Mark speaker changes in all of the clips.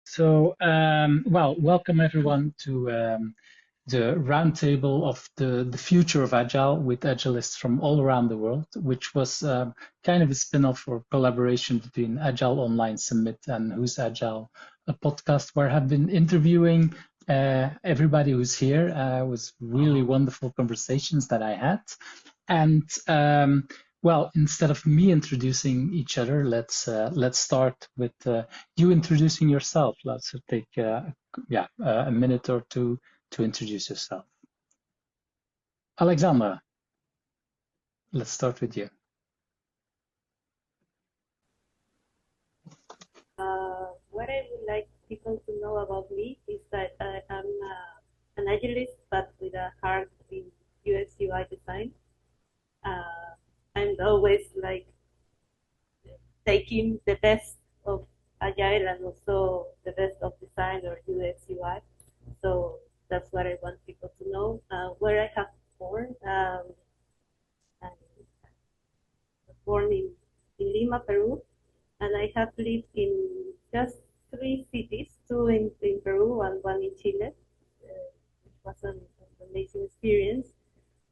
Speaker 1: So, well, welcome everyone to the roundtable of the future of Agile with Agilists from all around the world, which was kind of a spin-off or collaboration between Agile Online Summit and Who's Agile, a podcast where I've been interviewing everybody who's here. It was really wonderful conversations that I had. And well, instead of me introducing each other, let's start with you introducing yourself. Let's take a minute or two to introduce yourself. Alexandra, let's start with you.
Speaker 2: What I would like people to know about me is that I'm an agilist, but with a heart in UX UI design. I'm always like taking the best of Agile and also the best of design or UX UI. So that's what I want people to know. Where I have born, I was born in Lima, Peru, and I have lived in just 3 cities, two in Peru and one in Chile, which was an amazing experience.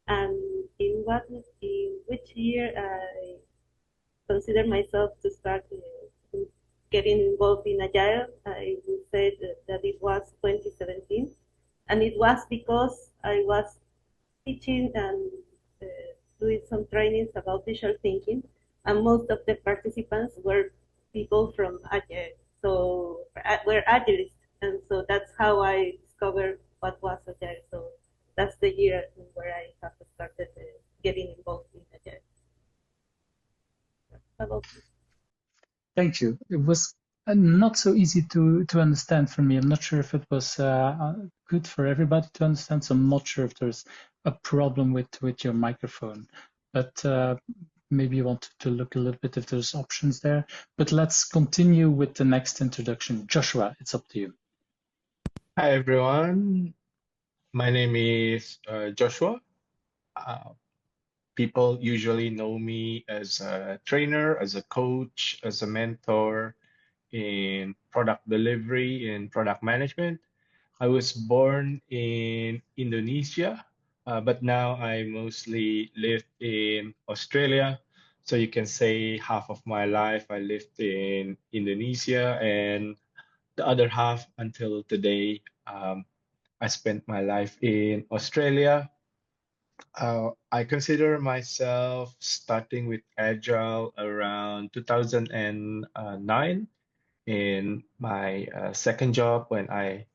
Speaker 2: And in which year I consider myself to start getting involved in Agile, I would say that it was 2017, and it was because I was teaching and doing some trainings about visual thinking, and most of the participants were people from Agile, so we're Agilists, and so that's how I discovered what was Agile. So that's the year where I have started getting involved in Agile.
Speaker 1: Thank you. It was not so easy to understand for me. I'm not sure if it was good for everybody to understand, so I'm not sure if there's a problem with your microphone. But maybe you want to look a little bit if there's options there. But let's continue with the next introduction. Joshua, it's up to you.
Speaker 3: Hi everyone, my name is Joshua. People usually know me as a trainer, as a coach, as a mentor in product delivery and product management. I was born in Indonesia, but now I mostly live in Australia. So you can say half of my life I lived in Indonesia, and the other half until today, I spent my life in Australia. I consider myself starting with Agile around 2009 in my second job when I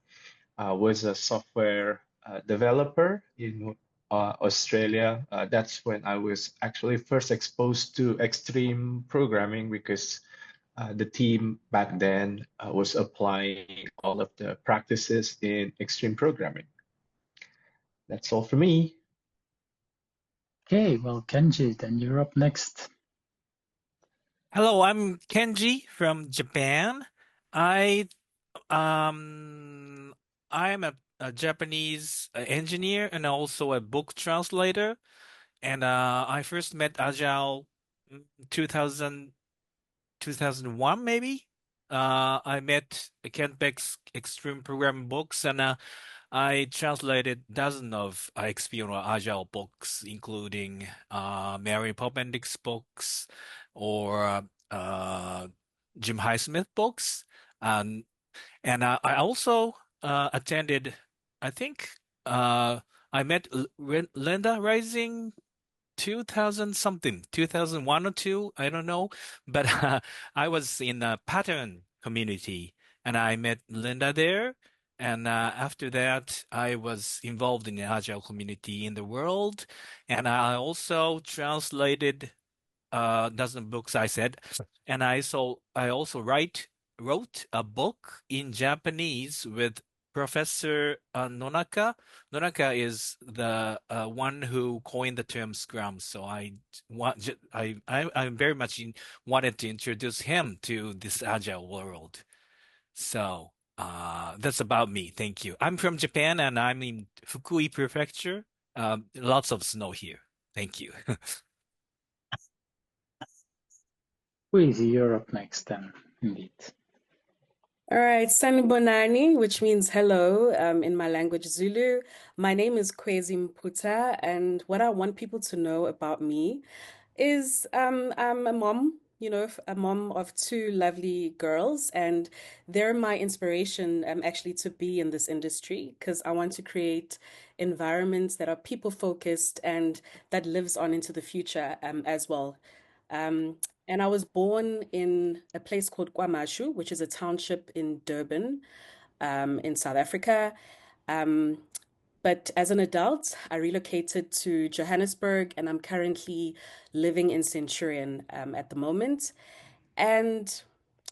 Speaker 3: was a software developer in Australia. That's when I was actually first exposed to extreme programming because the team back then was applying all of the practices in extreme programming. That's all for me.
Speaker 1: Okay, well, Kenji, then you're up next.
Speaker 4: Hello, I'm Kenji from Japan. I I'm a Japanese engineer and also a book translator. And I first met Agile 2000, 2001 maybe. I met Ken Beck's Extreme Programming books, and I translated dozens of experimental Agile books, including Mary Poppendix books or Jim Highsmith books. And I also attended, I think I met Linda Rising 2000 something, 2001 or two, I don't know. But I was in a pattern community and I met Linda there. And after that, I was involved in the Agile community in the world. And I also translated dozen books, I said. And I also wrote a book in Japanese with Professor Nonaka. Nonaka is the one who coined the term Scrum. So I very much wanted to introduce him to this Agile world. So that's about me. Thank you. I'm from Japan and I'm in Fukui Prefecture. Lots of snow here. Thank you.
Speaker 1: Khwezi, you're up next then, indeed.
Speaker 5: All right, Sanibonani, which means hello in my language Zulu. My name is Khwezi Mputa, and what I want people to know about me is I'm a mom, a mom of two lovely girls, and they're my inspiration actually to be in this industry because I want to create environments that are people focused and that lives on into the future as well. Um, and I was born in a place called KwaMashu, which is a township in Durban, in South Africa. Um, but as an adult, I relocated to Johannesburg, and I'm currently living in Centurion at the moment. And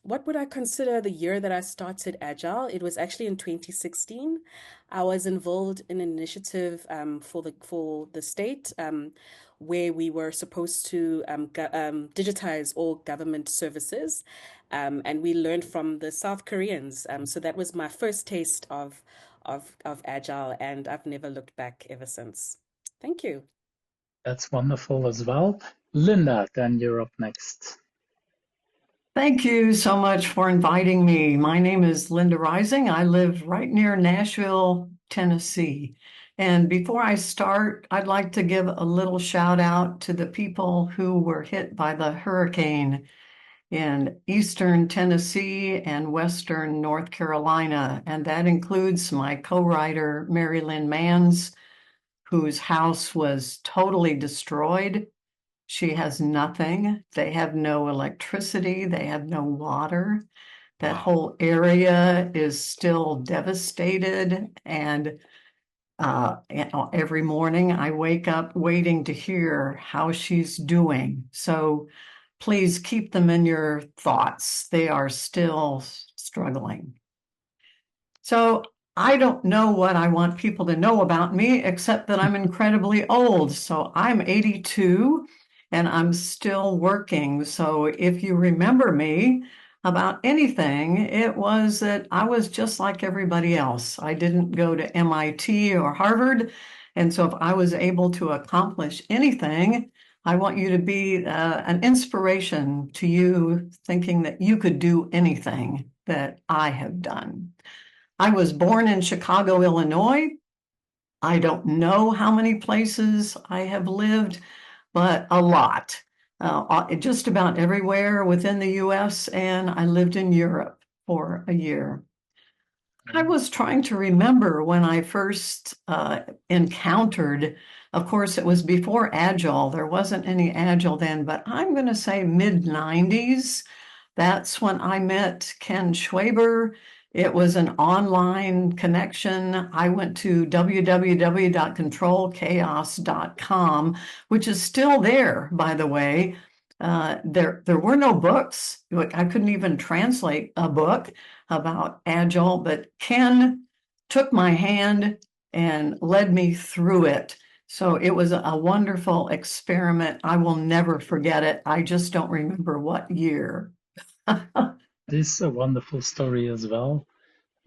Speaker 5: what would I consider the year that I started Agile? It was actually in 2016. I was involved in an initiative for the state where we were supposed to digitize all government services, and we learned from the South Koreans. So that was my first taste of Agile, and I've never looked back ever since. Thank you.
Speaker 1: That's wonderful as well. Linda, then you're up next.
Speaker 6: Thank you so much for inviting me. My name is Linda Rising. I live right near Nashville, Tennessee. And before I start, I'd like to give a little shout out to the people who were hit by the hurricane in eastern Tennessee and western North Carolina. And that includes my co-writer, Mary Lynn Mans, whose house was totally destroyed. She has nothing. They have no electricity. They have no water. That whole area is still devastated. And every morning I wake up waiting to hear how she's doing. So please keep them in your thoughts. They are still struggling. So I don't know what I want people to know about me, except that I'm incredibly old. So I'm 82 and I'm still working. So if you remember me about anything, it was that I was just like everybody else. I didn't go to MIT or Harvard. And so if I was able to accomplish anything, I want you to be an inspiration to you, thinking that you could do anything that I have done. I was born in Chicago, Illinois. I don't know how many places I have lived, but a lot. Just about everywhere within the US, and I lived in Europe for a year. I was trying to remember when I first encountered, of course, it was before Agile. There wasn't any Agile then, but I'm going to say mid-90s. That's when I met Ken Schwaber. It was an online connection. I went to www.controlchaos.com, which is still there, by the way. There were no books. I couldn't even translate a book about Agile, but Ken took my hand and led me through it. So it was a wonderful experiment. I will never forget it. I just don't remember what year.
Speaker 1: This is a wonderful story as well.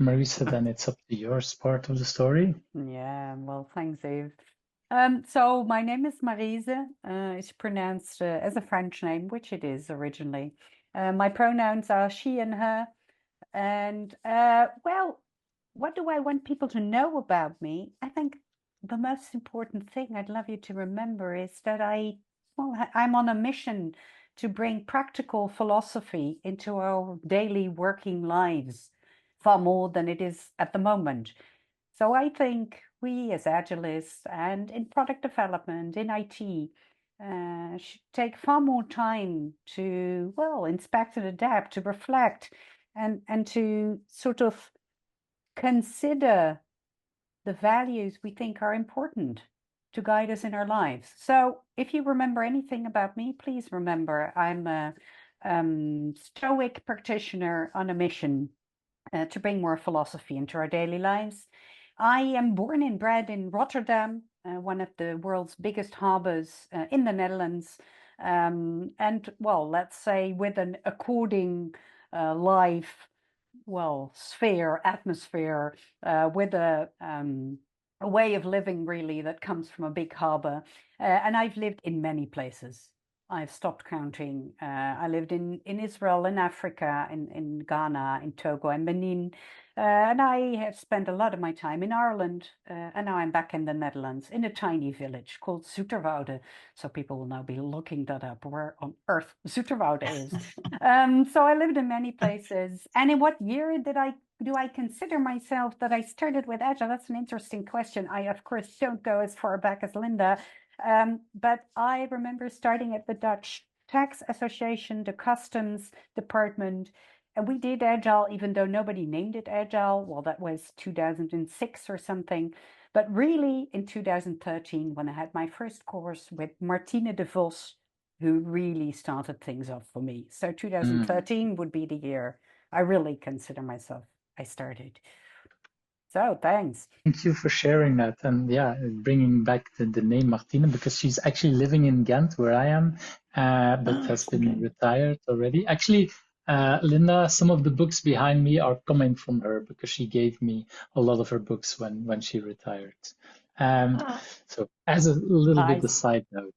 Speaker 1: Maryse, then it's up to yours part of the story.
Speaker 7: Yeah, well, thanks, Yves. So my name is Maryse. It's pronounced as a French name, which it is originally. My pronouns are she and her. And well, what do I want people to know about me? I think the most important thing I'd love you to remember is that I'm on a mission to bring practical philosophy into our daily working lives far more than it is at the moment. So I think we as Agilists and in product development, in IT, should take far more time to, well, inspect and adapt, to reflect, and to sort of consider the values we think are important to guide us in our lives. So if you remember anything about me, please remember I'm a stoic practitioner on a mission to bring more philosophy into our daily lives. I am born and bred in Rotterdam, one of the world's biggest harbors in the Netherlands. And well, let's say with an according life, well, atmosphere, with a way of living really that comes from a big harbor. And I've lived in many places. I've stopped counting. I lived in Israel, in Africa, in Ghana, in Togo, and Benin. And I have spent a lot of my time in Ireland. And now I'm back in the Netherlands, in a tiny village called Zoeterwoude. So people will now be looking that up, where on earth Zoeterwoude is. So I lived in many places. And in what year do I consider myself that I started with Agile? That's an interesting question. I, of course, don't go as far back as Linda. But I remember starting at the Dutch Tax Association, the Customs Department, and we did Agile, even though nobody named it Agile. Well, that was 2006 or something. But really, in 2013, when I had my first course with Martine de Vos, who really started things off for me. So 2013 would be the year I really consider myself I started. So thanks.
Speaker 1: Thank you for sharing that. And yeah, bringing back the name Martina, because she's actually living in Ghent, where I am, but has been retired already. Actually, Linda, some of the books behind me are coming from her because she gave me a lot of her books when she retired. So as a little bit of a side note,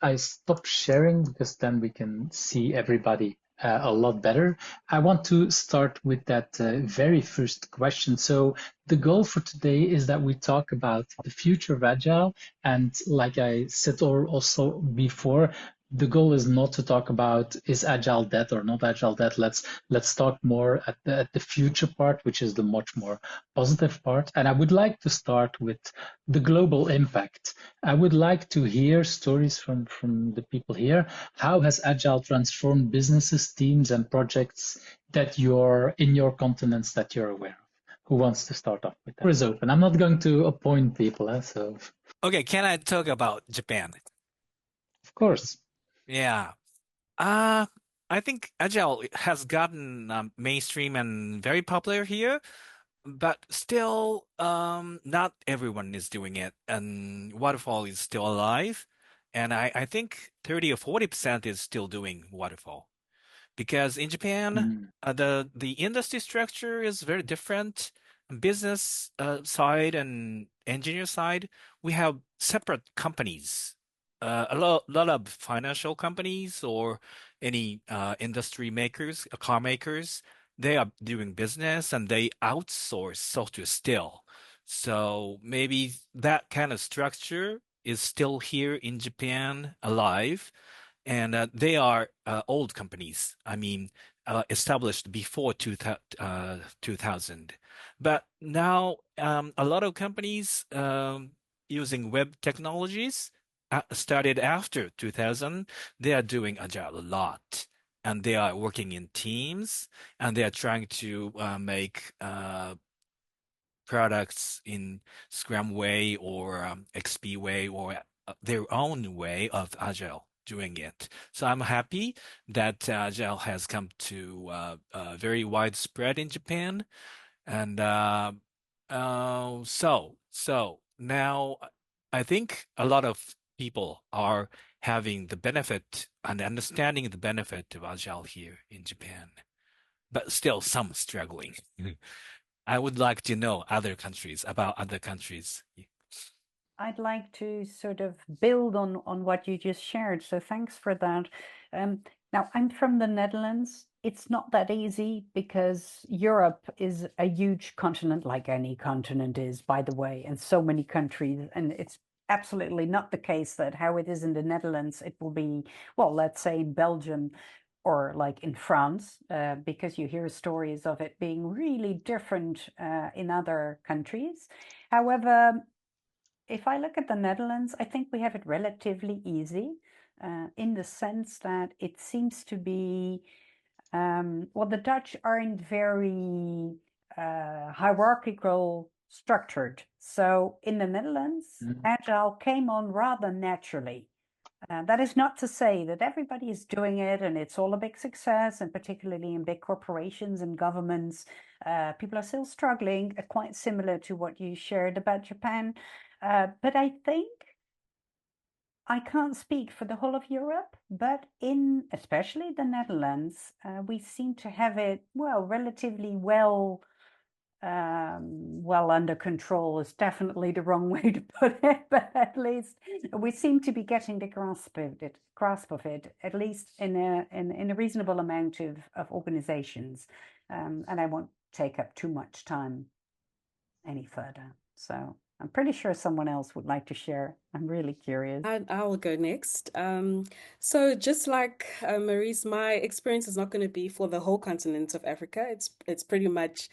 Speaker 1: I stopped sharing because then we can see everybody a lot better. I want to start with that very first question. So the goal for today is that we talk about the future of Agile. And like I said also before, the goal is not to talk about is Agile dead or not Agile dead. Let's talk more at the future part, which is the much more positive part. And I would like to start with the global impact. I would like to hear stories from the people here. How has Agile transformed businesses, teams, and projects that you're in your continents that you're aware of? Who wants to start off with that? The floor is open. I'm not going to appoint people, so.
Speaker 4: Okay, can I talk about Japan?
Speaker 1: Of course.
Speaker 4: Yeah. I think Agile has gotten mainstream and very popular here, but still, not everyone is doing it, and Waterfall is still alive, and I think 30 or 40% is still doing Waterfall. Because in Japan, the industry structure is very different. Business side and engineer side, we have separate companies. A lot of financial companies or any industry makers, car makers, they are doing business and they outsource software still. So maybe that kind of structure is still here in Japan alive, and they are old companies. I mean, established before 2000. But now a lot of companies using web technologies started after 2000. They are doing Agile a lot. And they are working in teams, and they are trying to make products in Scrum way or XP way or their own way of Agile doing it. So I'm happy that Agile has come to very widespread in Japan. And so now I think a lot of people are having the benefit and understanding the benefit of Agile here in Japan, but still some struggling. I would like to know about other countries.
Speaker 7: I'd like to sort of build on what you just shared. So thanks for that. Now, I'm from the Netherlands. It's not that easy because Europe is a huge continent, like any continent is, by the way, and so many countries. And it's absolutely not the case that how it is in the Netherlands, it will be, well, let's say in Belgium or like in France, because you hear stories of it being really different in other countries. However, if I look at the Netherlands, I think we have it relatively easy in the sense that it seems to be, well, the Dutch aren't very hierarchical structured. So in the Netherlands, Agile came on rather naturally. That is not to say that everybody is doing it and it's all a big success, and particularly in big corporations and governments, people are still struggling, quite similar to what you shared about Japan. But I think I can't speak for the whole of Europe, but in especially the Netherlands, we seem to have it, well, relatively well well under control is definitely the wrong way to put it, but at least we seem to be getting the grasp of it, at least in a reasonable amount of organizations. And I won't take up too much time any further. So I'm pretty sure someone else would like to share. I'm really curious.
Speaker 5: I'll go next. So just like Maryse, my experience is not going to be for the whole continent of Africa. It's pretty much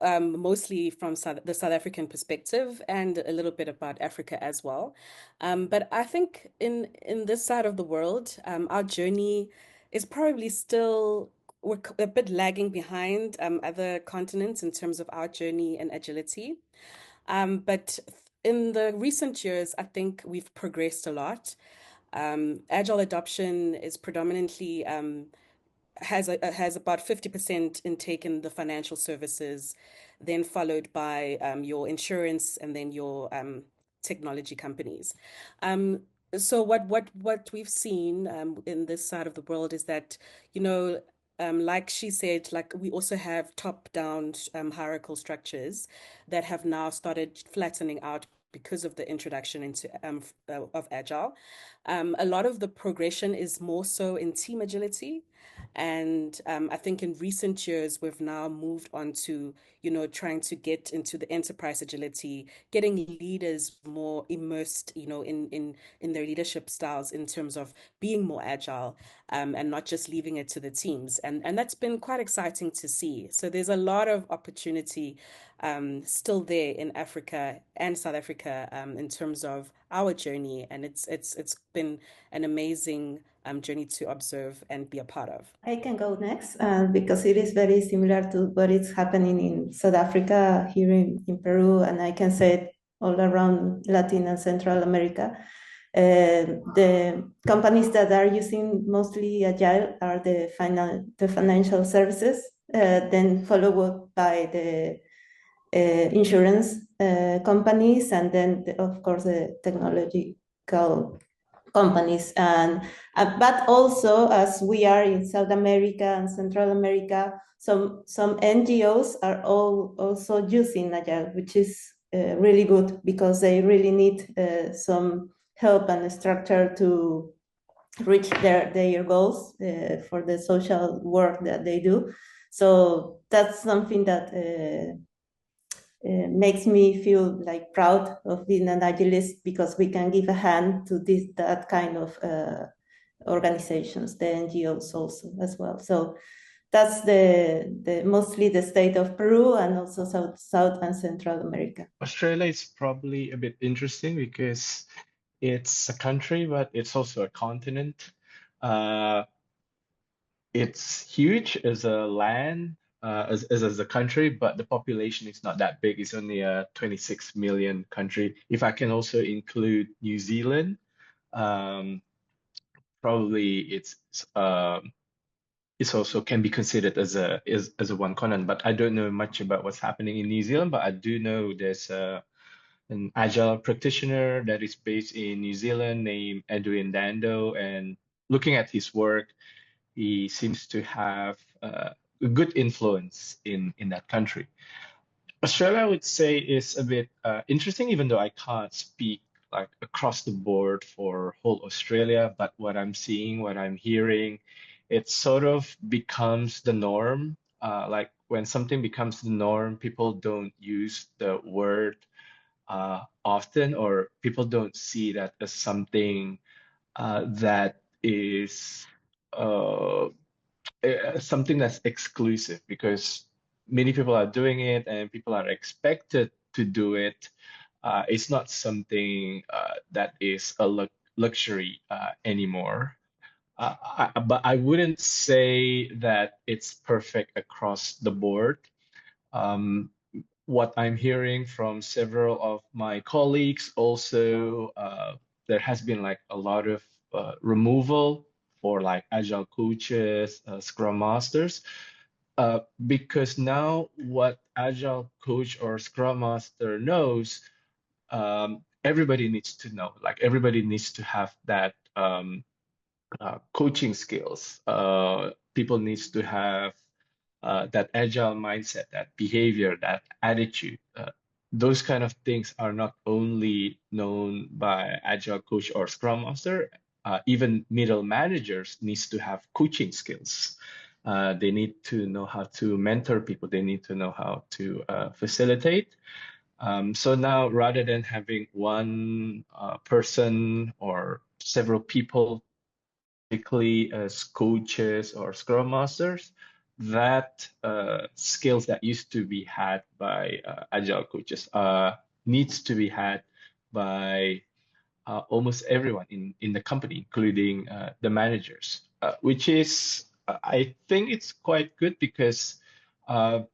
Speaker 5: mostly from the South African perspective and a little bit about Africa as well. But I think in this side of the world, our journey is probably still we're a bit lagging behind other continents in terms of our journey and agility. But in the recent years, I think we've progressed a lot. Agile adoption is predominantly has about 50% intake in the financial services, then followed by your insurance and then your technology companies. So what we've seen in this side of the world is that, like she said, like we also have top-down hierarchical structures that have now started flattening out because of the introduction into of Agile. A lot of the progression is more so in team agility. And I think in recent years, we've now moved on to, trying to get into the enterprise agility, getting leaders more immersed, in their leadership styles in terms of being more agile, and not just leaving it to the teams. And that's been quite exciting to see. So there's a lot of opportunity still there in Africa and South Africa in terms of our journey. And it's been an amazing journey to observe and be a part of.
Speaker 2: I can go next because it is very similar to what is happening in South Africa, here in Peru, and I can say it all around Latin and Central America. The companies that are using mostly Agile are the financial services, then followed up by the insurance companies, and then of course the technological companies. And but also, as we are in South America and Central America, some NGOs are also using Agile, which is really good because they really need some help and structure to reach their goals for the social work that they do. So that's something that makes me feel like proud of being an Agilist, because we can give a hand to that kind of organizations, the NGOs also as well. So that's the mostly the state of Peru and also South and Central America.
Speaker 3: Australia is probably a bit interesting because it's a country, but it's also a continent. It's huge as a land, as a country, but the population is not that big. It's only a 26 million country. If I can also include New Zealand, probably it's also can be considered as a one continent. But I don't know much about what's happening in New Zealand, but I do know there's an Agile practitioner that is based in New Zealand named Edwin Dando, and looking at his work, he seems to have a good influence in that country. Australia, I would say, is a bit interesting, even though I can't speak like across the board for whole Australia. But what I'm seeing, what I'm hearing, it sort of becomes the norm. Like when something becomes the norm, people don't use the word often, or people don't see that as something that is something that's exclusive, because many people are doing it and people are expected to do it. It's not something that is a luxury anymore. But I wouldn't say that it's perfect across the board. What I'm hearing from several of my colleagues also, there has been like a lot of removal for like agile coaches, scrum masters, because now what agile coach or scrum master knows, everybody needs to know, like everybody needs to have that coaching skills. People needs to have that agile mindset, that behavior, that attitude. Those kind of things are not only known by agile coach or scrum master. Even middle managers needs to have coaching skills. They need to know how to mentor people. They need to know how to facilitate. So now, rather than having one person or several people, typically as coaches or scrum masters, that skills that used to be had by agile coaches needs to be had by almost everyone in the company, including the managers, which is, I think it's quite good because I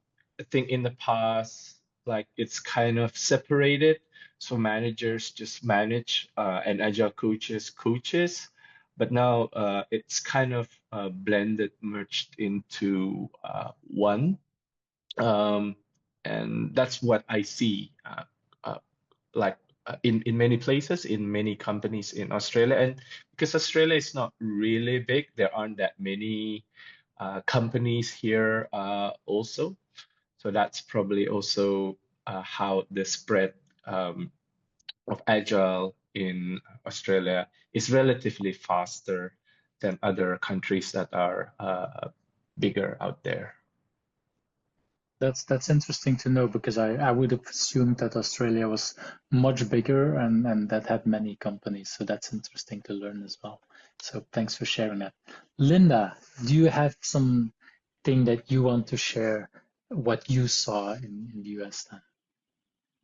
Speaker 3: think in the past, like it's kind of separated. So managers just manage and agile coaches. But now it's kind of blended, merged into one. Um, and that's what I see uh, like in many places, in many companies in Australia. And because Australia is not really big, there aren't that many companies here also. So that's probably also how the spread of Agile in Australia is relatively faster than other countries that are bigger out there.
Speaker 1: That's interesting to know because I would have assumed that Australia was much bigger and that had many companies. So that's interesting to learn as well. So thanks for sharing that. Linda, do you have something that you want to share what you saw in the US then?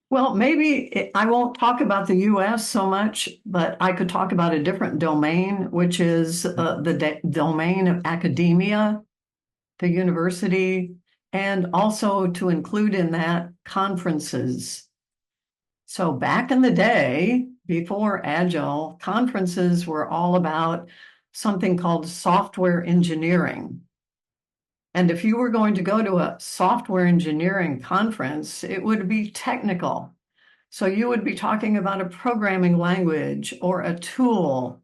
Speaker 6: Well, maybe I won't talk about the US so much, but I could talk about a different domain, which is the domain of academia, the university, and also to include in that conferences. So back in the day, before Agile, conferences were all about something called software engineering. And if you were going to go to a software engineering conference, it would be technical. So you would be talking about a programming language or a tool,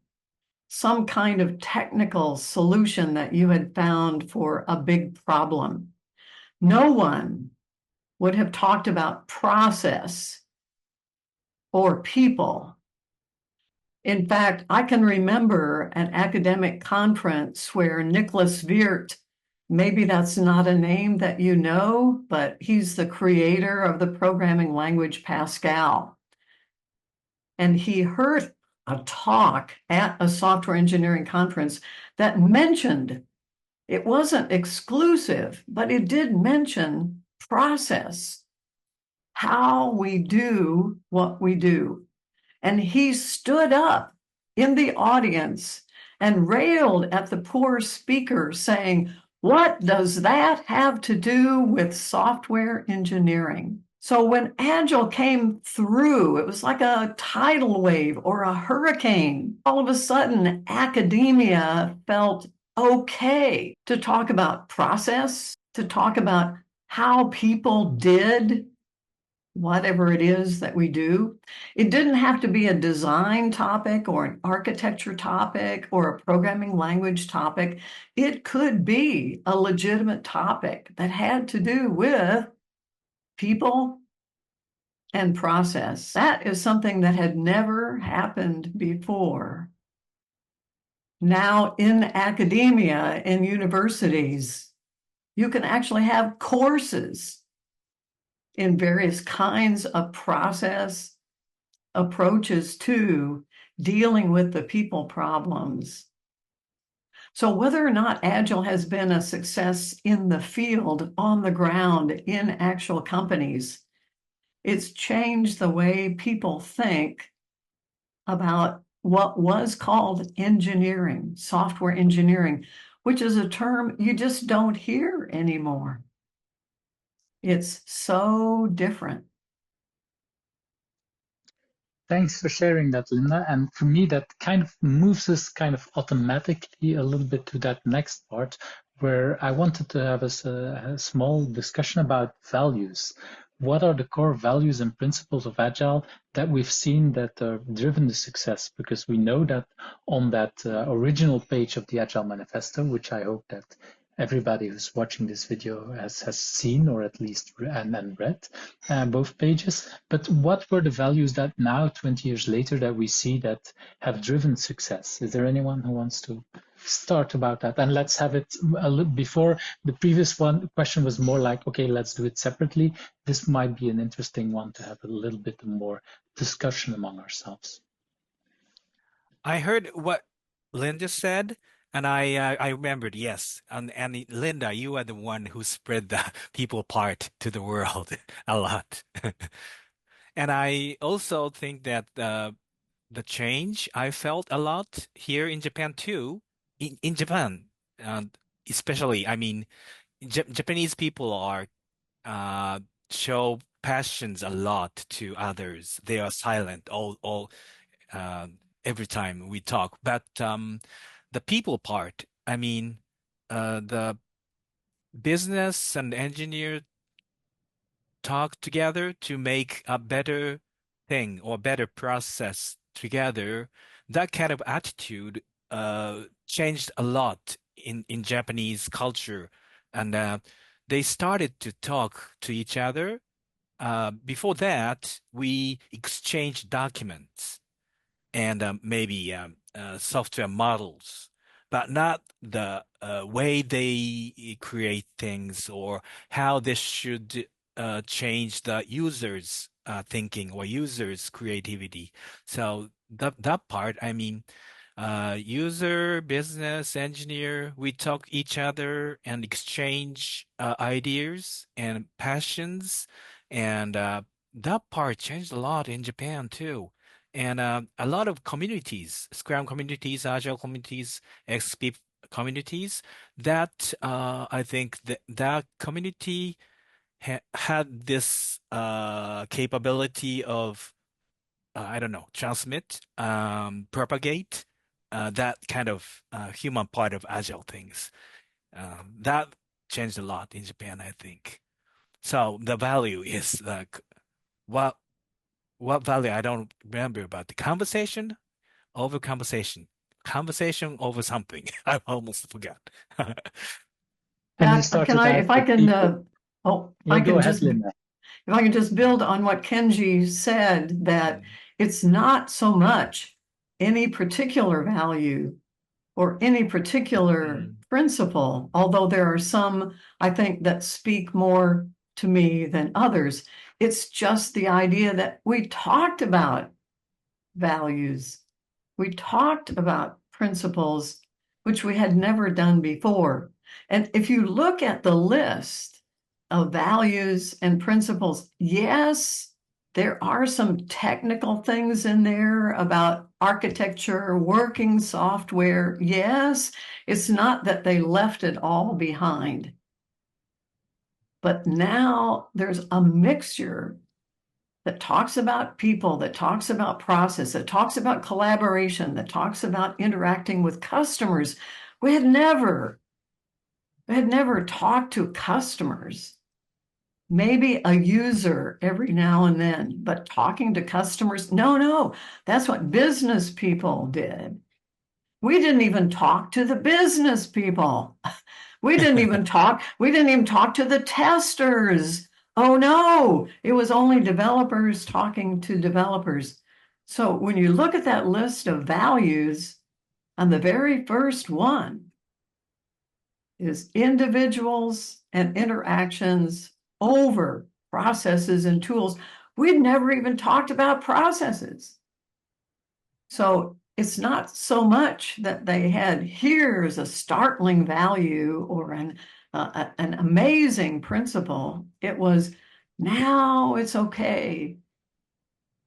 Speaker 6: some kind of technical solution that you had found for a big problem. No one would have talked about process or people. In fact, I can remember an academic conference where Nicholas Viert, maybe that's not a name that you know, but he's the creator of the programming language Pascal. And he heard a talk at a software engineering conference that mentioned, it wasn't exclusive, but it did mention process, how we do what we do. And he stood up in the audience and railed at the poor speaker, saying, "What does that have to do with software engineering?" So when Agile came through, it was like a tidal wave or a hurricane. All of a sudden, academia felt okay to talk about process, to talk about how people did whatever it is that we do. It didn't have to be a design topic or an architecture topic or a programming language topic. It could be a legitimate topic that had to do with people and process. That is something that had never happened before. Now in academia, in universities, you can actually have courses in various kinds of process approaches to dealing with the people problems. So whether or not Agile has been a success in the field, on the ground, in actual companies, it's changed the way people think about what was called engineering, software engineering, which is a term you just don't hear anymore. It's so different.
Speaker 1: Thanks for sharing that, Linda. And for me, that kind of moves us kind of automatically a little bit to that next part where I wanted to have a small discussion about values. What are the core values and principles of Agile that we've seen that are driven the success? Because we know that on that original page of the Agile Manifesto, which I hope that everybody who's watching this video has seen or at least and read both pages. But what were the values that now, 20 years later, that we see that have driven success? Is there anyone who wants to start about that? And let's have it a little before the previous one question was more like, okay, let's do it separately. This might be an interesting one to have a little bit more discussion among ourselves.
Speaker 4: I heard what Linda said, and I remembered, yes. And Linda, you are the one who spread the people part to the world a lot. And I also think that the change I felt a lot here in Japan too, in Japan, especially, I mean, Japanese people are uh, show passions a lot to others. They are silent all uh, every time we talk. But the people part, I mean, the business and engineer talk together to make a better thing or better process together. That kind of attitude changed a lot in Japanese culture, and they started to talk to each other. Before that, we exchanged documents and maybe software models, but not the way they create things or how this should change the user's thinking or user's creativity. So that part, I mean, user, business, engineer, we talk each other and exchange ideas and passions, and that part changed a lot in Japan too. And a lot of communities, Scrum communities, Agile communities, XP communities, that I think that community had this capability of, I don't know, transmit, propagate that kind of human part of Agile things. That changed a lot in Japan, I think. So the value is like, what value I don't remember, but the conversation over conversation. Conversation over something. I almost forgot.
Speaker 1: And you
Speaker 6: If
Speaker 1: started
Speaker 6: I
Speaker 1: out with people. Yeah, go ahead, Linda.
Speaker 6: if I can just build on what Kenji said, that it's not so much any particular value or any particular principle, although there are some, I think, that speak more to me than others. It's just the idea that we talked about values. We talked about principles, which we had never done before. And if you look at the list of values and principles, yes, there are some technical things in there about architecture, working software. Yes, it's not that they left it all behind. But now there's a mixture that talks about people, that talks about process, that talks about collaboration, that talks about interacting with customers. We had never talked to customers, maybe a user every now and then, but talking to customers, no, that's what business people did. We didn't even talk to the business people. We didn't even talk to the testers. Oh no, it was only developers talking to developers. So when you look at that list of values, on the very first one is individuals and interactions over processes and tools. We'd never even talked about processes. So it's not so much that they had, here's a startling value or an amazing principle. It was, now it's okay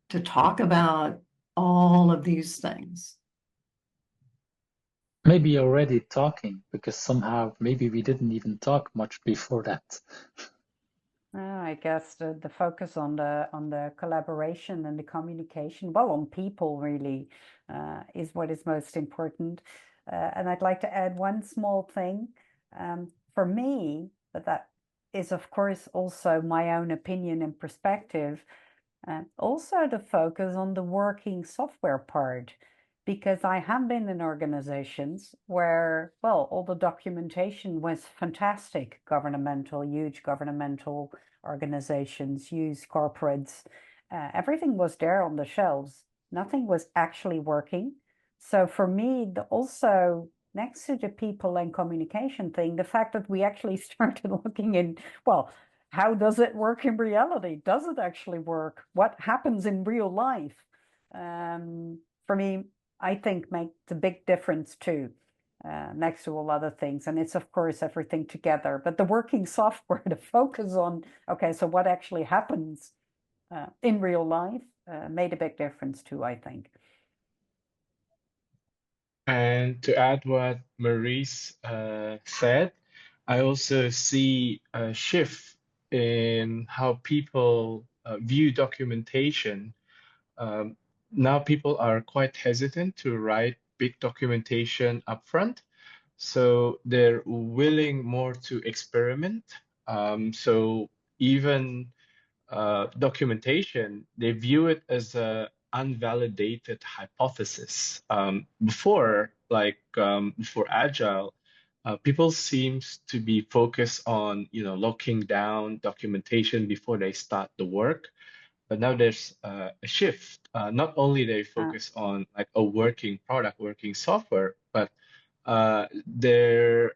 Speaker 6: to talk about all of these things.
Speaker 1: Maybe already talking, because somehow maybe we didn't even talk much before that.
Speaker 7: I guess the focus on the collaboration and the communication, well, on people really, is what is most important. And I'd like to add one small thing. For me, but that is of course also my own opinion and perspective, also the focus on the working software part, because I have been in organizations where, well, all the documentation was fantastic, huge governmental organizations, huge corporates. Everything was there on the shelves. Nothing was actually working. So for me, also next to the people and communication thing, the fact that we actually started looking in, well, how does it work in reality? Does it actually work? What happens in real life? For me, I think makes a big difference too, next to all other things. And it's, of course, everything together. But the working software, the focus on, okay, so what actually happens in real life made a big difference too, I think.
Speaker 3: And to add what Maryse said, I also see a shift in how people view documentation. Now people are quite hesitant to write big documentation upfront, so they're willing more to experiment. So even documentation, they view it as a unvalidated hypothesis. Before Agile, people seems to be focused on locking down documentation before they start the work. But now there's a shift. Not only they focus on like a working product, working software, but they're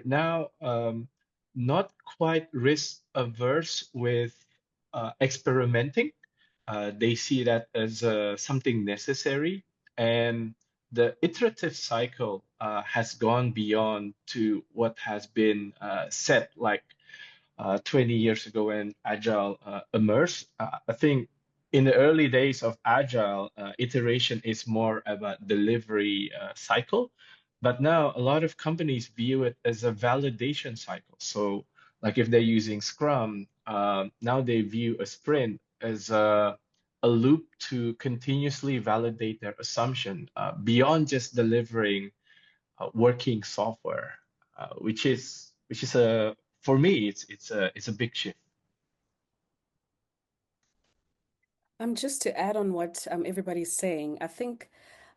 Speaker 3: now not quite risk averse with experimenting. They see that as something necessary, and the iterative cycle has gone beyond to what has been set like 20 years ago when Agile emerged. I think in the early days of Agile, iteration is more about delivery cycle. But now a lot of companies view it as a validation cycle. So like if they're using Scrum, now they view a sprint as a loop to continuously validate their assumption beyond just delivering working software, which is a for me it's a big shift.
Speaker 5: Just to add on what everybody's saying, I think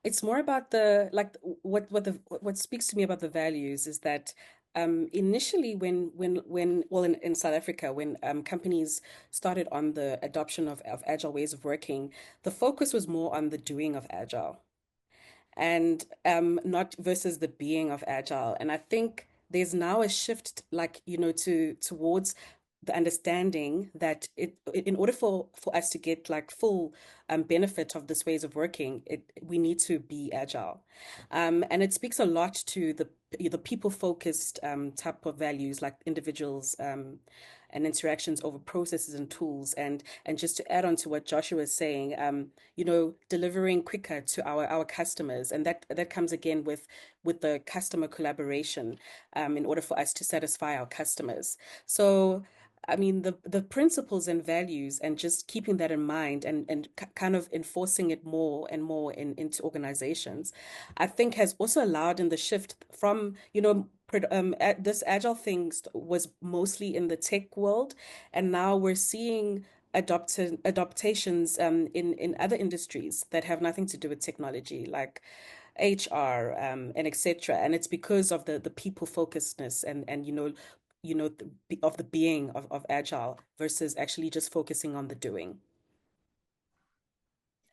Speaker 5: it's more about the like what speaks to me about the values is that initially when well in South Africa when companies started on the adoption of agile ways of working, the focus was more on the doing of agile and not versus the being of agile. And I think there's now a shift towards the understanding that in order for us to get like full benefit of this ways of working, we need to be agile, and it speaks a lot to the people focused type of values like individuals and interactions over processes and tools. And just to add on to what Joshua is saying, delivering quicker to our customers, and that comes again with the customer collaboration in order for us to satisfy our customers. So I mean, the principles and values and just keeping that in mind and kind of enforcing it more and more into organizations, I think has also allowed in the shift from, this agile thing was mostly in the tech world, and now we're seeing adaptations in other industries that have nothing to do with technology, like HR and etc. And it's because of the people focusedness and of the being of agile versus actually just focusing on the doing.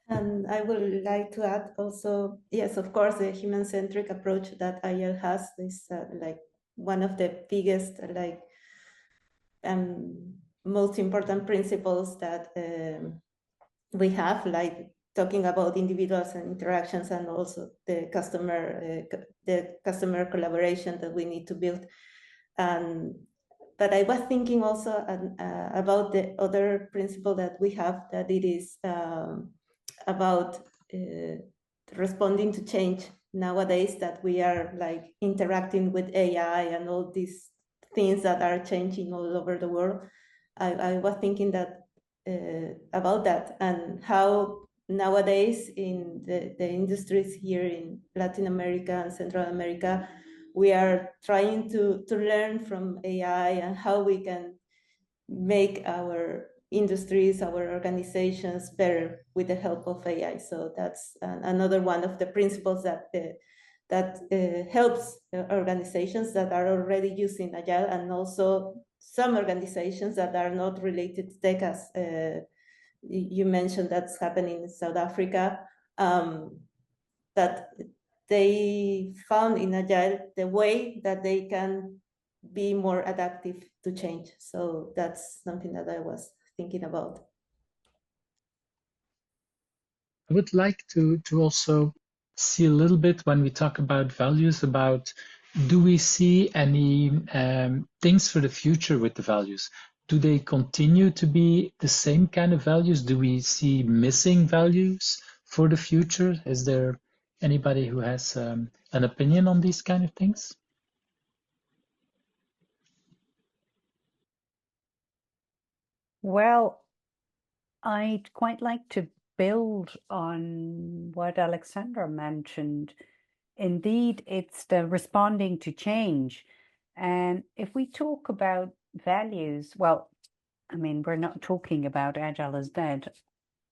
Speaker 2: And I would like to add also, yes, of course, the human-centric approach that Agile has is like one of the biggest, most important principles that we have, like talking about individuals and interactions, and also the customer collaboration that we need to build. But I was thinking also about the other principle that we have, that it is about responding to change nowadays, that we are like interacting with AI and all these things that are changing all over the world. I was thinking that about that, and how nowadays in the industries here in Latin America and Central America, we are trying to learn from AI and how we can make our industries, our organizations better with the help of AI. So that's another one of the principles that helps organizations that are already using Agile, and also some organizations that are not related to tech, as you mentioned that's happening in South Africa, that they found in Agile the way that they can be more adaptive to change. So that's something that I was thinking about.
Speaker 1: I would like to also see a little bit when we talk about values, about do we see any things for the future with the values? Do they continue to be the same kind of values? Do we see missing values for the future? Is there anybody who has an opinion on these kind of things?
Speaker 7: Well, I'd quite like to build on what Alexandra mentioned. Indeed, it's the responding to change. And if we talk about values, well, I mean, we're not talking about Agile is dead.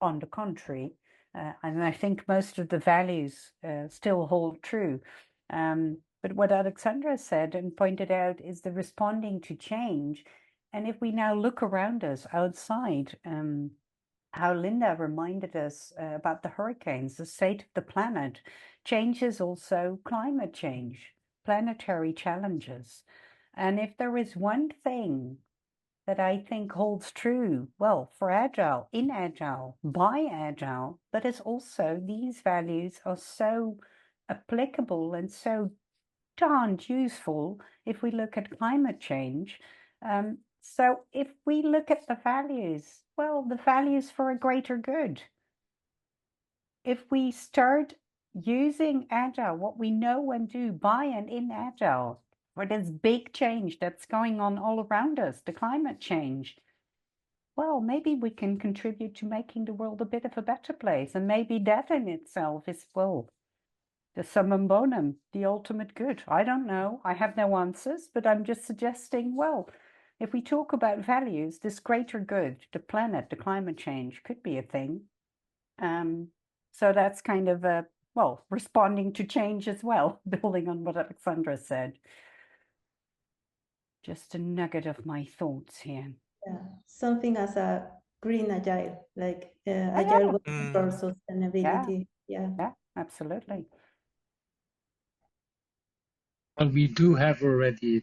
Speaker 7: On the contrary, and I think most of the values still hold true. But what Alexandra said and pointed out is the responding to change. And if we now look around us outside, how Linda reminded us about the hurricanes, the state of the planet, change is also climate change, planetary challenges. And if there is one thing that I think holds true, well, for Agile, in Agile, by Agile, but it's also these values are so applicable and so darned useful if we look at climate change. So if we look at the values, well, the values for a greater good. If we start using Agile, what we know and do by and in Agile, for this big change that's going on all around us, the climate change, well, maybe we can contribute to making the world a bit of a better place. And maybe that in itself is, well, the summum bonum, the ultimate good. I don't know. I have no answers, but I'm just suggesting, well, if we talk about values, this greater good, the planet, the climate change could be a thing. So that's kind of a, well, responding to change as well, building on what Alexandra said. Just a nugget of my thoughts here.
Speaker 2: Yeah, something as a green Agile, like Agile for sustainability. Yeah,
Speaker 7: absolutely.
Speaker 1: Well, we do have already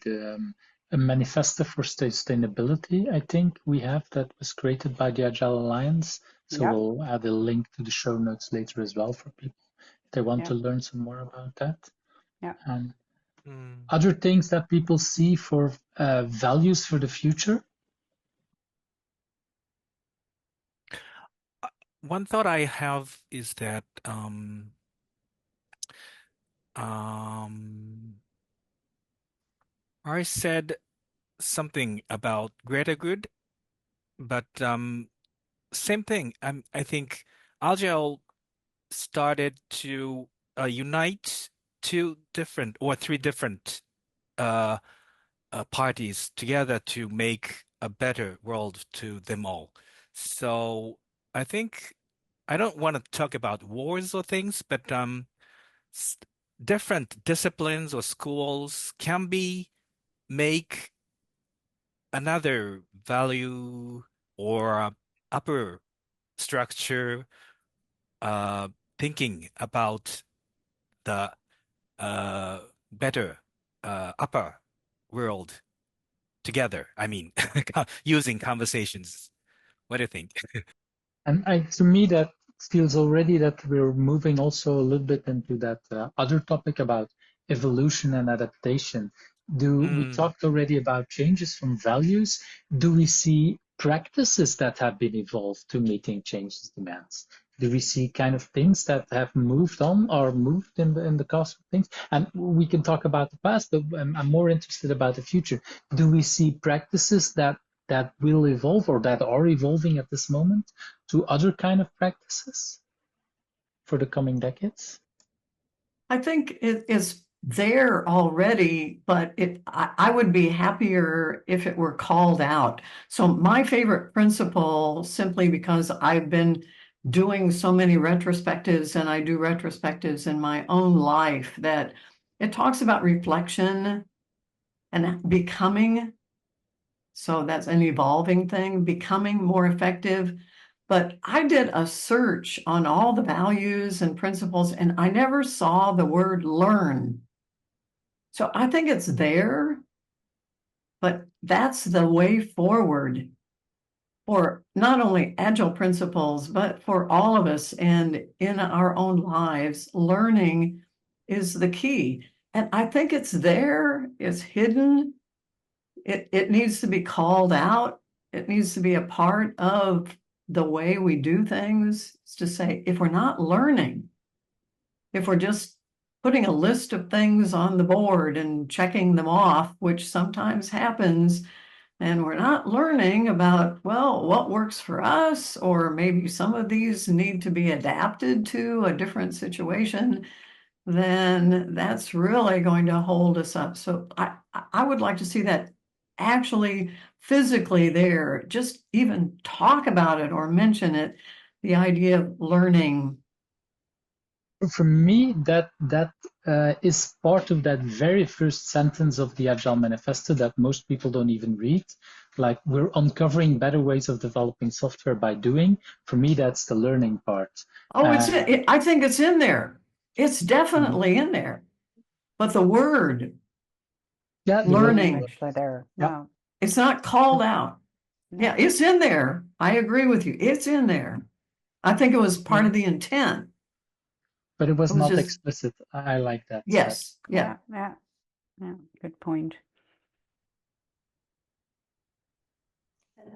Speaker 1: a manifesto for sustainability. I think we have that was created by the Agile Alliance. So we'll add a link to the show notes later as well for people if they want to learn some more about that. And other things that people see for values for the future.
Speaker 4: One thought I have is that I said something about greater good, but same thing. I think Agile started to unite two different or three different parties together to make a better world to them all. So I think I don't want to talk about wars or things, but different disciplines or schools can be make another value or upper structure thinking about the better upper world together. I mean, using conversations. What do you think?
Speaker 1: And to me, that feels already that we're moving also a little bit into that other topic about evolution and adaptation. We talked already about changes from values? Do we see practices that have been evolved to meeting changes demands? Do we see kind of things that have moved on or moved in the course of things? And we can talk about the past, but I'm more interested about the future. Do we see practices that will evolve or that are evolving at this moment to other kind of practices for the coming decades?
Speaker 6: I think it's there already, but I would be happier if it were called out. So my favorite principle, simply because I've been doing so many retrospectives and I do retrospectives in my own life, that it talks about reflection and becoming. So that's an evolving thing, becoming more effective. But I did a search on all the values and principles, and I never saw the word learn. So I think it's there, but that's the way forward for not only Agile principles, but for all of us and in our own lives. Learning is the key. And I think it's there, it's hidden. It needs to be called out. It needs to be a part of the way we do things. It's to say, if we're not learning, if we're just putting a list of things on the board and checking them off, which sometimes happens, and we're not learning about, well, what works for us, or maybe some of these need to be adapted to a different situation, then that's really going to hold us up. So I would like to see that actually physically there, just even talk about it or mention it, the idea of learning.
Speaker 1: For me, that is part of that very first sentence of the Agile Manifesto that most people don't even read. Like, we're uncovering better ways of developing software by doing. For me, that's the learning part.
Speaker 6: Oh, I think it's in there. It's definitely in there. But the word, learning,
Speaker 7: actually there.
Speaker 1: Yeah.
Speaker 7: Wow.
Speaker 6: It's not called out. Yeah, it's in there. I agree with you. It's in there. I think it was part of the intent.
Speaker 1: But it was not
Speaker 6: just
Speaker 1: explicit. I like that.
Speaker 6: Yes. Yeah.
Speaker 7: Good point.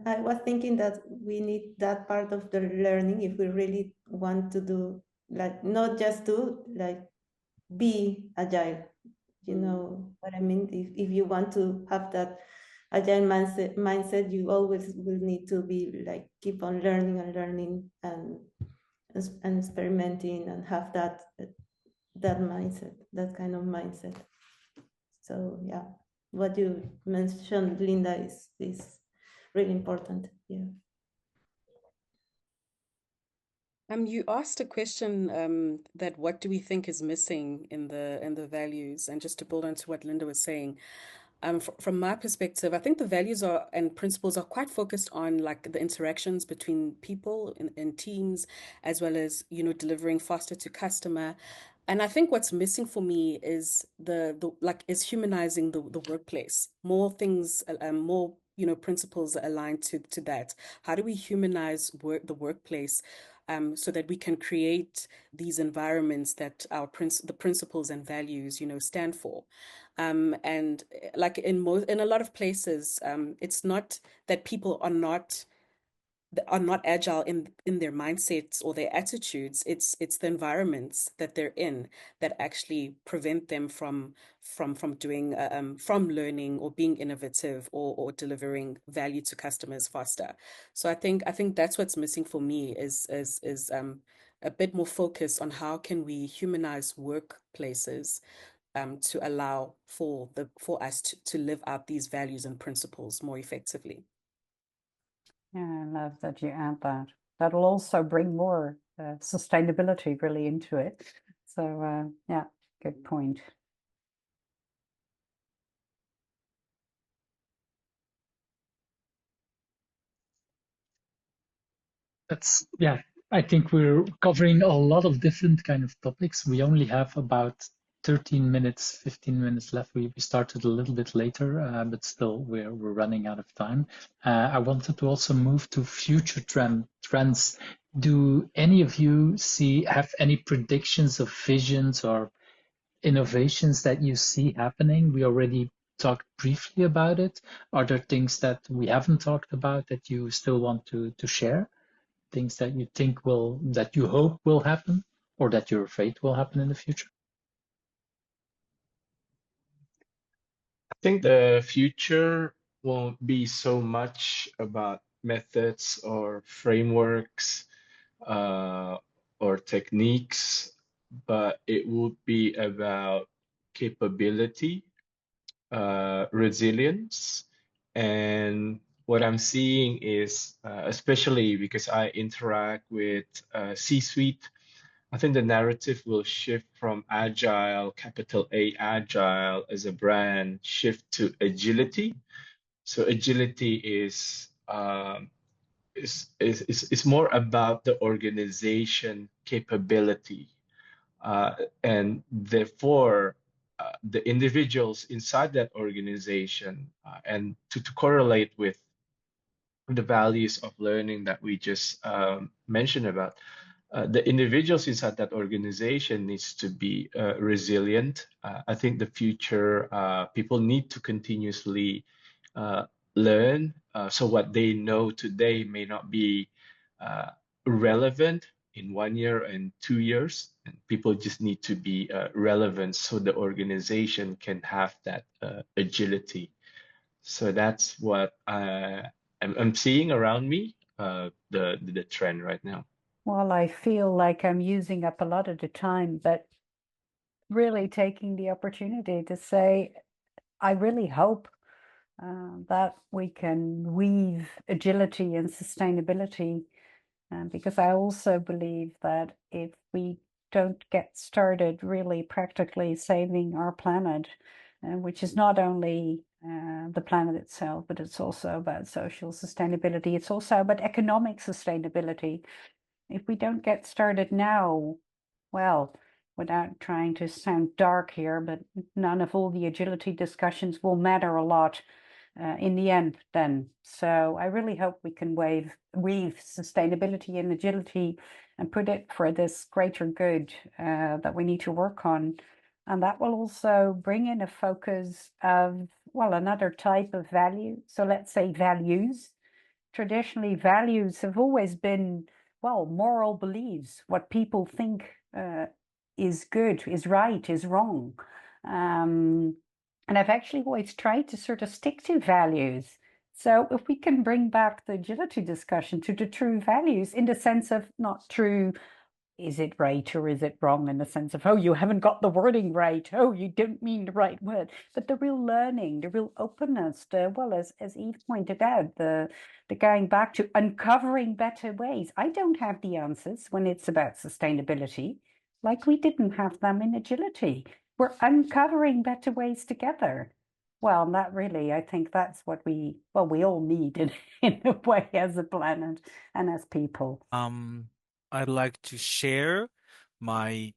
Speaker 2: I was thinking that we need that part of the learning if we really want to do, like, not just do, like, be agile. You know what I mean? If you want to have that agile mindset, you always will need to be like, keep on learning and learning and experimenting and have that mindset, that kind of mindset. So yeah, what you mentioned, Linda, is really important. Yeah.
Speaker 5: You asked a question that what do we think is missing in the values, and just to build on to what Linda was saying, from my perspective, I think the values and principles are quite focused on like the interactions between people in teams, as well as, delivering faster to customer. And I think what's missing for me is is humanizing the workplace. More things, more principles aligned to that. How do we humanize the workplace? So that we can create these environments that the principles and values, stand for. And like in a lot of places, it's not that people are not agile in their mindsets or their attitudes. It's the environments that they're in that actually prevent them from doing from learning or being innovative or delivering value to customers faster. So I think that's what's missing for me is a bit more focus on how can we humanize workplaces to allow for us to live out these values and principles more effectively.
Speaker 7: Yeah, I love that you add that. That'll also bring more sustainability really into it. So yeah, good point.
Speaker 1: I think we're covering a lot of different kind of topics. We only have about 13 minutes, 15 minutes left. We started a little bit later, but still we're running out of time. I wanted to also move to future trends. Do any of you have any predictions of visions or innovations that you see happening? We already talked briefly about it. Are there things that we haven't talked about that you still want to share? Things that you think that you hope will happen, or that you're afraid will happen in the future?
Speaker 3: I think the future won't be so much about methods or frameworks or techniques, but it would be about capability, resilience, and what I'm seeing is, especially because I interact with C-suite, I think the narrative will shift from agile, capital A, agile as a brand, shift to agility. So agility is more about the organization capability, and therefore the individuals inside that organization, and to correlate with the values of learning that we just mentioned about. The individuals inside that organization needs to be resilient. I think the future people need to continuously uh, learn. So what they know today may not be relevant in 1 year and 2 years. And people just need to be relevant so the organization can have that agility. So that's what I'm seeing around me, the trend right now.
Speaker 7: Well, I feel like I'm using up a lot of the time, but really taking the opportunity to say, I really hope that we can weave agility and sustainability, because I also believe that if we don't get started really practically saving our planet, which is not only the planet itself, but it's also about social sustainability. It's also about economic sustainability. If we don't get started now, well, without trying to sound dark here, but none of all the agility discussions will matter a lot in the end then. So I really hope we can weave sustainability and agility and put it for this greater good that we need to work on. And that will also bring in a focus of, well, another type of value. So let's say values. Traditionally, values have always been, well, moral beliefs, what people think is good, is right, is wrong. And I've actually always tried to sort of stick to values. So if we can bring back the agility discussion to the true values in the sense of not true, is it right or is it wrong, in the sense of, oh, you haven't got the wording right, oh, you don't mean the right word, but the real learning, the real openness, well, as Yves pointed out, the going back to uncovering better ways. I don't have the answers when it's about sustainability, like we didn't have them in agility. We're uncovering better ways together. Well, that really, I think that's what we all need in a way as a planet and as people.
Speaker 4: I'd like to share my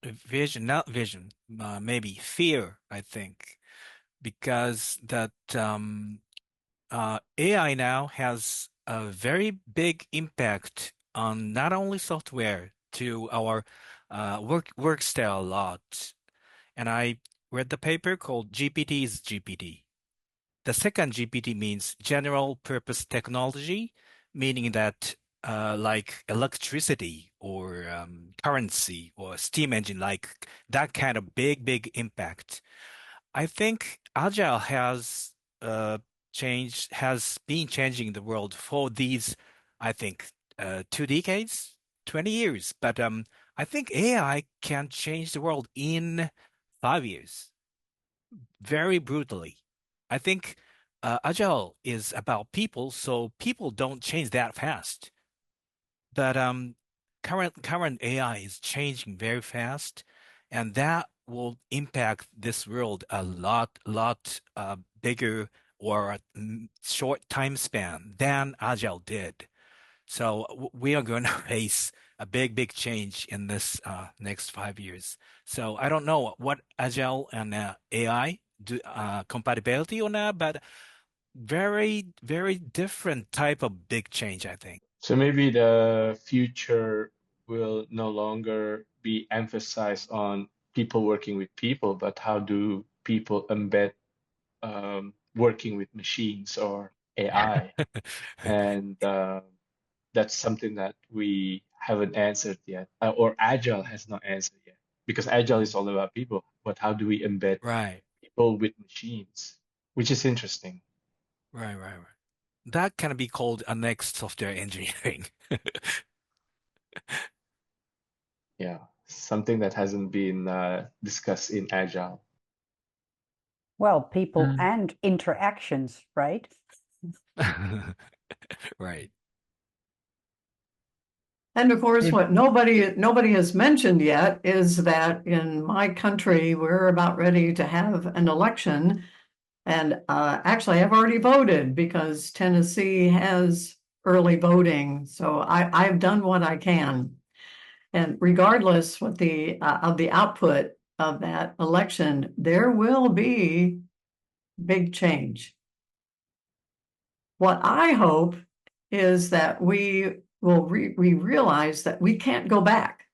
Speaker 4: vision, not vision, maybe fear, I think, because that AI now has a very big impact on not only software to our work style a lot. And I read the paper called GPT is GPT. The second GPT means general purpose technology, meaning that like electricity or currency or steam engine, like that kind of big impact. I think Agile has been changing the world for these, I think, 2 decades, 20 years. But I think AI can change the world in 5 years, very brutally. I think Agile is about people, so people don't change that fast. But current AI is changing very fast, and that will impact this world a lot bigger or short time span than Agile did. So we are going to face a big change in this next 5 years. So I don't know what Agile and AI do compatibility or not, but very different type of big change, I think.
Speaker 3: So maybe the future will no longer be emphasized on people working with people, but how do people embed working with machines or AI? And that's something that we haven't answered yet, or Agile has not answered yet, because Agile is all about people. But how do we embed
Speaker 4: Right.
Speaker 3: people with machines? Which is interesting.
Speaker 4: Right. That can be called a next software engineering.
Speaker 3: Yeah. something that hasn't been discussed in Agile.
Speaker 7: Well, people and interactions, right?
Speaker 4: Right.
Speaker 6: And of course, what nobody has mentioned yet is that in my country, we're about ready to have an election. And actually, I've already voted because Tennessee has early voting. So I've done what I can. And regardless what of the output of that election, there will be big change. What I hope is that we realize that we can't go back.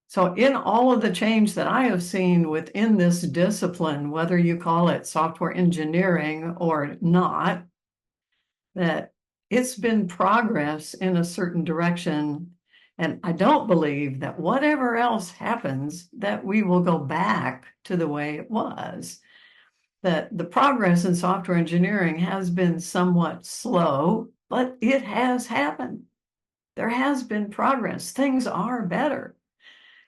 Speaker 6: So in all of the change that I have seen within this discipline, whether you call it software engineering or not, that it's been progress in a certain direction. And I don't believe that whatever else happens, that we will go back to the way it was. That the progress in software engineering has been somewhat slow, but it has happened. There has been progress. Things are better.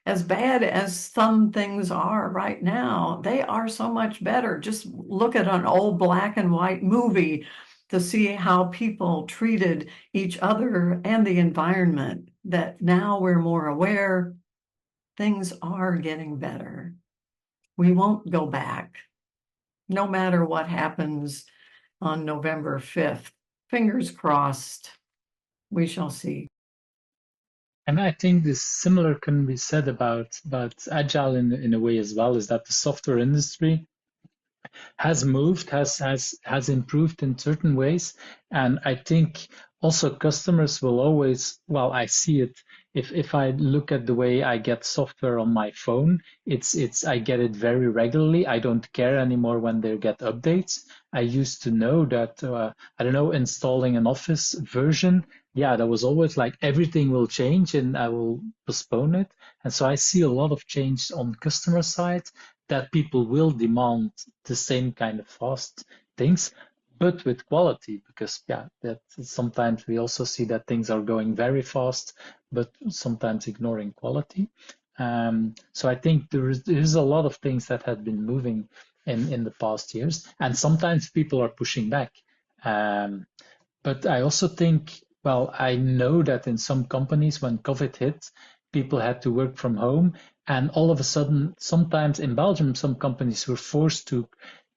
Speaker 6: As bad as some things are right now, they are so much better. Just look at an old black and white movie to see how people treated each other and the environment, that now we're more aware. Things are getting better. We won't go back, no matter what happens on November 5th. Fingers crossed, we shall see.
Speaker 1: And I think this similar can be said about Agile in a way as well, is that the software industry has moved, has improved in certain ways. And I think also customers will always, well, I see it if I look at the way I get software on my phone, it's I get it very regularly. I don't care anymore when they get updates. I used to know that I don't know, installing an Office version, yeah, that was always like everything will change and I will postpone it. And so I see a lot of change on customer side, that people will demand the same kind of fast things, but with quality, because yeah, that sometimes we also see that things are going very fast, but sometimes ignoring quality. So I think there is a lot of things that have been moving in the past years, and sometimes people are pushing back. But I also think, well, I know that in some companies, when COVID hit, people had to work from home. And all of a sudden, sometimes in Belgium, some companies were forced to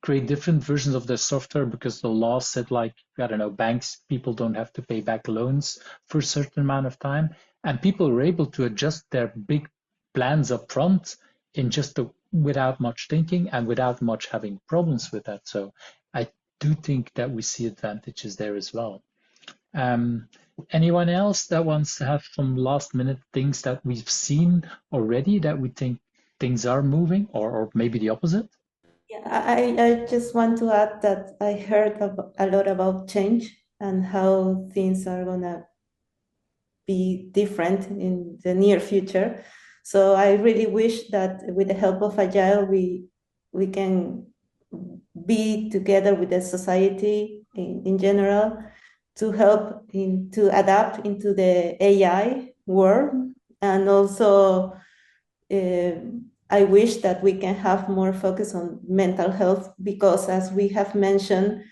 Speaker 1: create different versions of their software because the law said, like, I don't know, banks, people don't have to pay back loans for a certain amount of time. And people were able to adjust their big plans up front in just without much thinking and without much having problems with that. So I do think that we see advantages there as well. Anyone else that wants to have some last minute things that we've seen already that we think things are moving, or maybe the opposite?
Speaker 2: Yeah, I just want to add that I heard a lot about change and how things are gonna be different in the near future. So I really wish that with the help of Agile, we can be together with the society in general to help to adapt into the AI world. And also, I wish that we can have more focus on mental health, because as we have mentioned,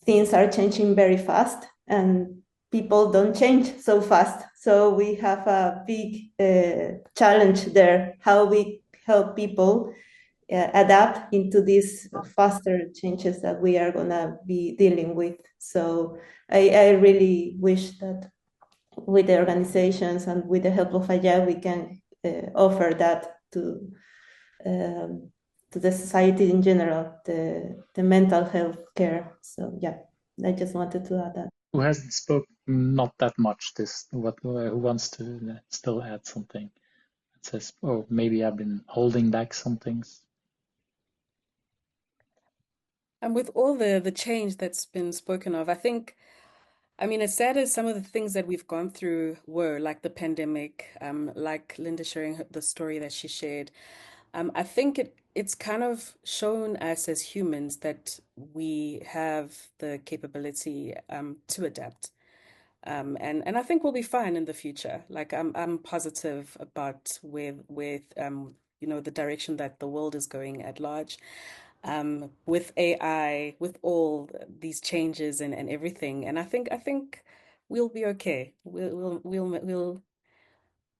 Speaker 2: things are changing very fast and people don't change so fast. So we have a big challenge there, how we help people adapt into these faster changes that we are going to be dealing with. So I really wish that with the organizations and with the help of Agile, we can offer that to the society in general, the mental health care. So yeah, I just wanted to add that.
Speaker 1: Who hasn't spoken? Not that much. Who wants to still add something? It says, oh, maybe I've been holding back some things.
Speaker 5: And with all the change that's been spoken of, I think, I mean, as sad as some of the things that we've gone through were, like the pandemic, like Linda sharing the story that she shared, I think it's kind of shown us as humans that we have the capability to adapt. And I think we'll be fine in the future. Like I'm positive about with the direction that the world is going at large. With AI, with all these changes and everything. And I think we'll be okay. We'll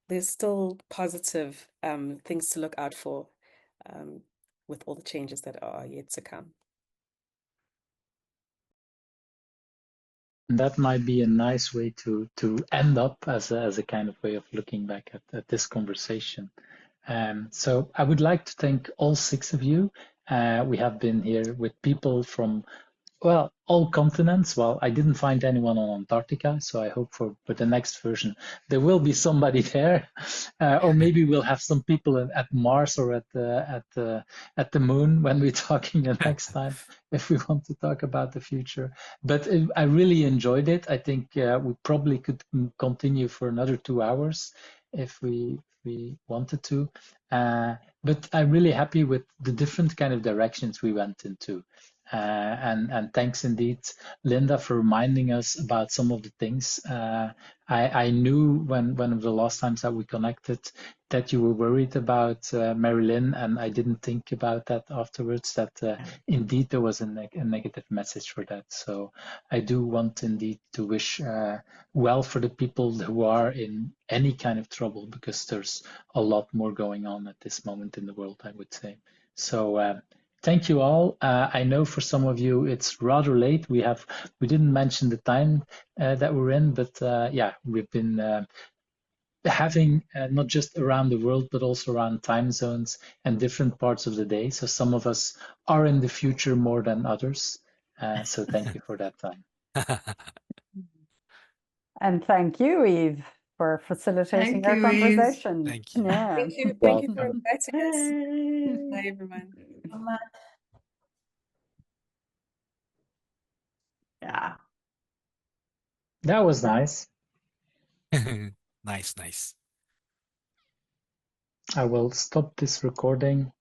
Speaker 5: there's still positive things to look out for with all the changes that are yet to come.
Speaker 1: And that might be a nice way to end up as a kind of way of looking back at this conversation. So I would like to thank all 6 of you. We have been here with people from, well, all continents. Well, I didn't find anyone on Antarctica, so I hope for the next version there will be somebody there, or maybe we'll have some people at Mars or at the moon when we're talking the next time, if we want to talk about the future. But I really enjoyed it. I think we probably could continue for another 2 hours if we wanted to. But I'm really happy with the different kind of directions we went into. And thanks indeed, Linda, for reminding us about some of the things. I knew when one of the last times that we connected that you were worried about Marilyn, and I didn't think about that afterwards, that indeed there was a negative message for that. So I do want indeed to wish well for the people who are in any kind of trouble, because there's a lot more going on at this moment in the world, I would say. So thank you all. I know for some of you it's rather late. We didn't mention the time that we're in, but yeah, we've been having not just around the world, but also around time zones and different parts of the day. So some of us are in the future more than others. So thank you for that time.
Speaker 7: And thank you, Yves, for facilitating
Speaker 6: Thank
Speaker 7: our
Speaker 6: you, Yves.
Speaker 7: conversation.
Speaker 4: Thank you.
Speaker 7: Yeah.
Speaker 5: Thank you for
Speaker 1: Welcome.
Speaker 5: inviting us.
Speaker 6: Hey.
Speaker 5: Bye, everyone.
Speaker 6: Yeah.
Speaker 1: That was nice.
Speaker 4: Nice.
Speaker 1: I will stop this recording.